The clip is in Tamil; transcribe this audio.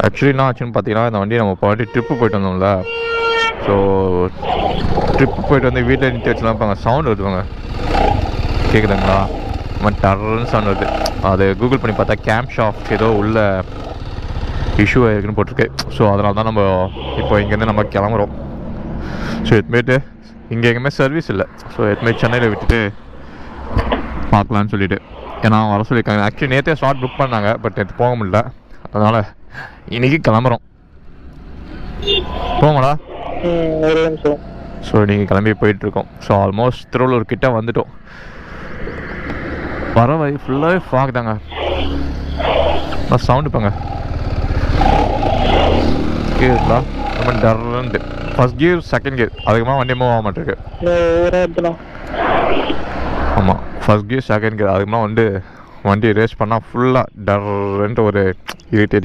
ஆக்சுவலி என்ன ஆச்சுன்னு பார்த்தீங்கன்னா, இந்த வண்டி நம்ம பாட்டி ட்ரிப்பு போயிட்டு வந்தோம்ல. ஸோ ட்ரிப்பு போயிட்டு வந்து வீட்டில் நிறுத்தி வச்சுலாம் இப்போ சவுண்ட் வருதுவாங்க, கேட்குதுங்களா? டர்ன்னு சவுண்ட் வருது. அது கூகுள் பண்ணி பார்த்தா கேம் ஷாஃப்ட் ஏதோ உள்ள இஷ்யூ ஆகிருக்குன்னு போட்டிருக்கு. ஸோ அதனால தான் நம்ம இப்போ இங்கேருந்து நம்ம கிளம்புறோம். ஸோ எதுமேட்டு இங்கே எங்கேயுமே சர்வீஸ் இல்லை. ஸோ எதுவுமே சென்னையில் விட்டுட்டு பார்க்கலான்னு சொல்லிட்டு, ஏன்னா வர சொல்லியிருக்காங்க. ஆக்சுவலி நேற்றே ஸ்லாட் புக் பண்ணாங்க, பட் நேற்று போக முடியல. அதனால் இன்றைக்கி கிளம்புறோம். போங்கடா. ஸோ நீங்கள் கிளம்பி போயிட்டுருக்கோம். ஸோ ஆல்மோஸ்ட் திருவள்ளூர் கிட்டே வந்துட்டோம். வர வழி ஃபுல்லாகவே ஃபாக் தாங்க. சவுண்டு பாங்க கேட்குங்களா? ரொம்ப டர்ன்ட்டு ஃபஸ்ட் கியர் செகண்ட் கியர் அதுக்கப்புறமா வண்டி மூவ் ஆக மாட்டேருக்கு. ஆமாம், ஃபஸ்ட் கியர் செகண்ட் கியர் அதுக்கப்புறமா வந்து வண்டி ரேஸ் பண்ணால் ஃபுல்லாக டர்ன்ட்டு ஒரு இரிட்டேட்டிங்